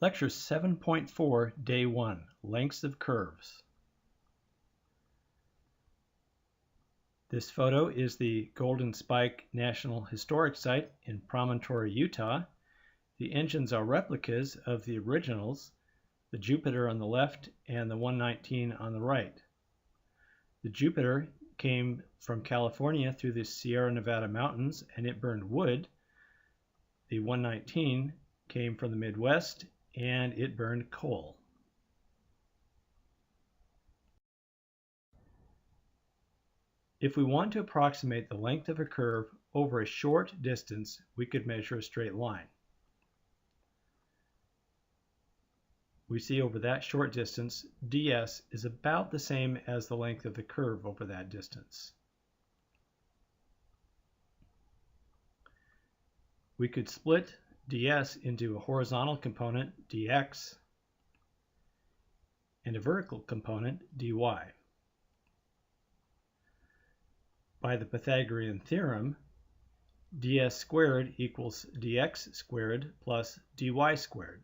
Lecture 7.4, Day 1, Lengths of Curves. This photo is the Golden Spike National Historic Site in Promontory, Utah. The engines are replicas of the originals, the Jupiter on the left and the 119 on the right. The Jupiter came from California through the Sierra Nevada mountains and it burned wood. The 119 came from the Midwest and it burned coal. If we want to approximate the length of a curve over a short distance, we could measure a straight line. We see over that short distance, ds is about the same as the length of the curve over that distance. We could split ds into a horizontal component, dx, and a vertical component, dy. By the Pythagorean Theorem, ds squared equals dx squared plus dy squared.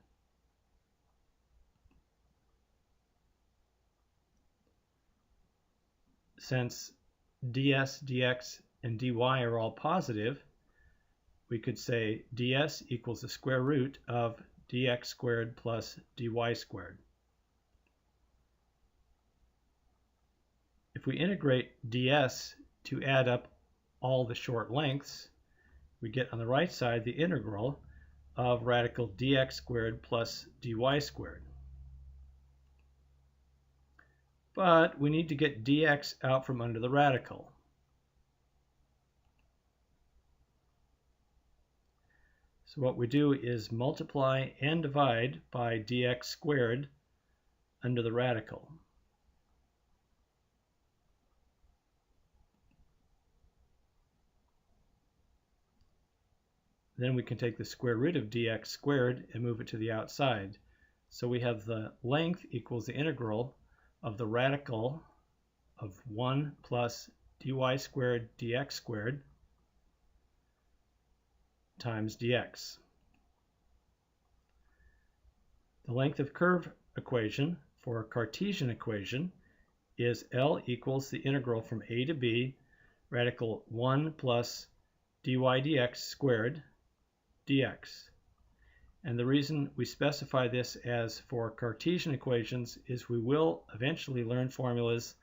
Since ds, dx, and dy are all positive, we could say ds equals the square root of dx squared plus dy squared. If we integrate ds to add up all the short lengths, we get on the right side the integral of radical dx squared plus dy squared. But we need to get dx out from under the radical. So what we do is multiply and divide by dx squared under the radical. Then we can take the square root of dx squared and move it to the outside. So we have the length equals the integral of the radical of 1 plus dy squared dx squared times dx. The length of curve equation for a Cartesian equation is L equals the integral from a to b radical 1 plus dy dx squared dx. And the reason we specify this as for Cartesian equations is we will eventually learn formulas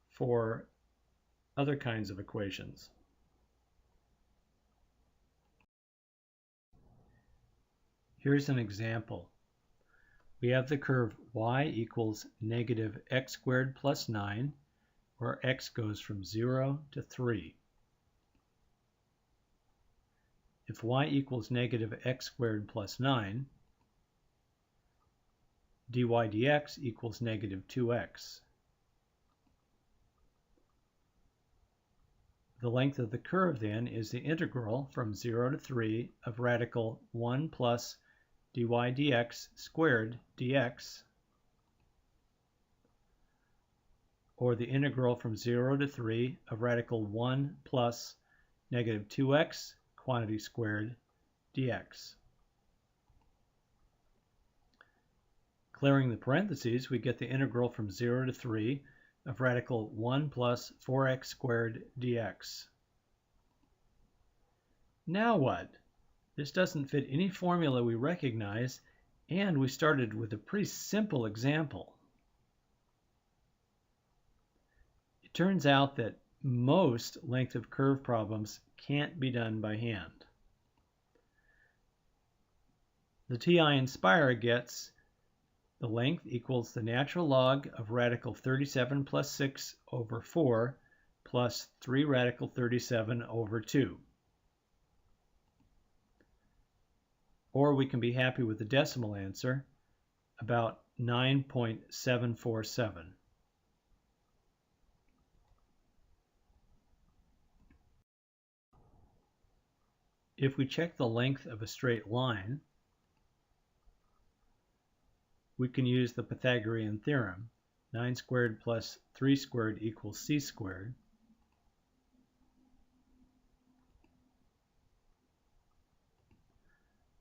for other kinds of equations. Here's an example. We have the curve y equals negative x squared plus 9, where x goes from 0 to 3. If y equals negative x squared plus 9, dy dx equals negative 2x. The length of the curve then is the integral from 0 to 3 of radical 1 plus dy dx squared dx, or the integral from 0 to 3 of radical 1 plus negative 2x quantity squared dx. Clearing the parentheses, we get the integral from 0 to 3 of radical 1 plus 4x squared dx. Now what? This doesn't fit any formula we recognize, and we started with a pretty simple example. It turns out that most length of curve problems can't be done by hand. The TI-nspire gets the length equals the natural log of radical 37 plus 6 over 4 plus 3 radical 37 over 2. Or we can be happy with the decimal answer, about 9.747. If we check the length of a straight line, we can use the Pythagorean Theorem. 9 squared plus 3 squared equals c squared.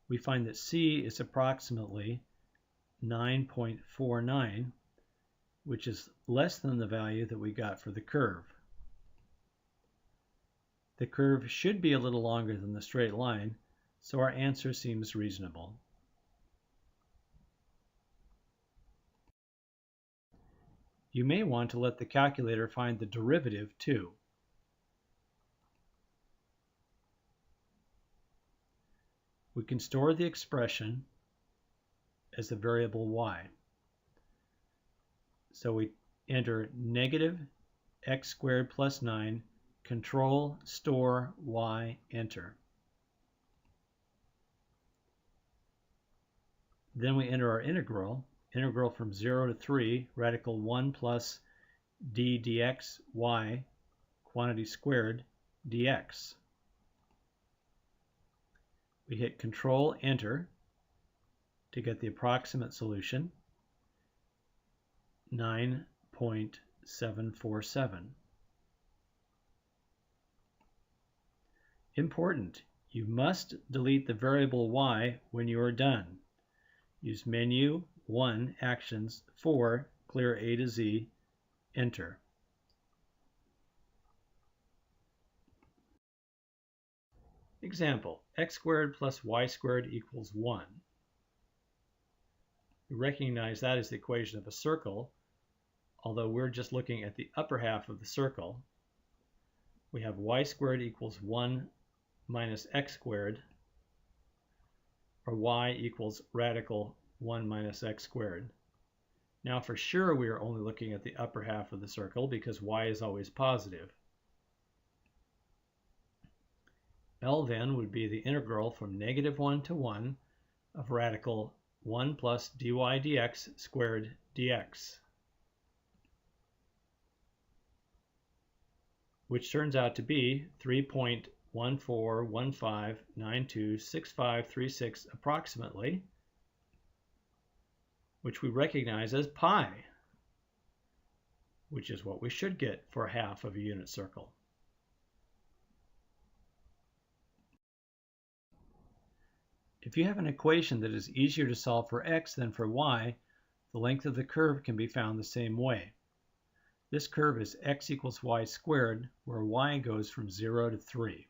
we find that C is approximately 9.49, which is less than the value that we got for the curve. The curve should be a little longer than the straight line, so our answer seems reasonable. You may want to let the calculator find the derivative too. We can store the expression as the variable y. So we enter negative x squared plus 9, control, store, y, enter. Then we enter our integral from 0 to 3, radical 1 plus d dx y, quantity squared, dx. We hit control, enter, to get the approximate solution, 9.747. Important, you must delete the variable y when you are done. Use menu, 1, actions, 4, clear A to Z, enter. Example, x squared plus y squared equals 1. We recognize that as the equation of a circle, although we're just looking at the upper half of the circle. We have y squared equals 1 minus x squared, or y equals radical 1 minus x squared. Now for sure we are only looking at the upper half of the circle because y is always positive. L then would be the integral from negative 1 to 1 of radical 1 plus dy dx squared dx, which turns out to be 3.1415926536 approximately, which we recognize as pi, which is what we should get for half of a unit circle. If you have an equation that is easier to solve for x than for y, the length of the curve can be found the same way. This curve is x equals y squared, where y goes from 0 to 3.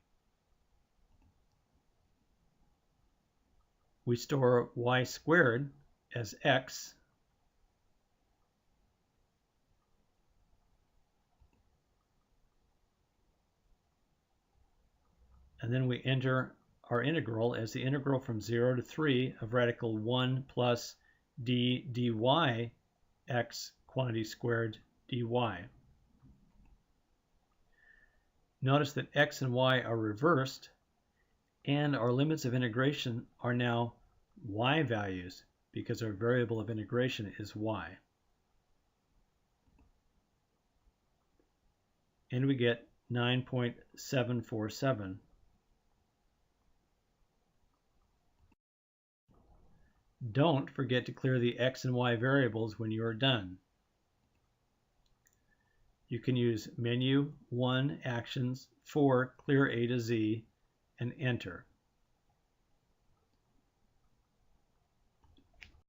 We store y squared as x, and then we enter our integral as the integral from 0 to 3 of radical 1 plus d dy x quantity squared dy. Notice that x and y are reversed, and our limits of integration are now y values because our variable of integration is y. And we get 9.747. Don't forget to clear the x and y variables when you are done. You can use menu, 1, actions, 4, clear A to Z, and enter.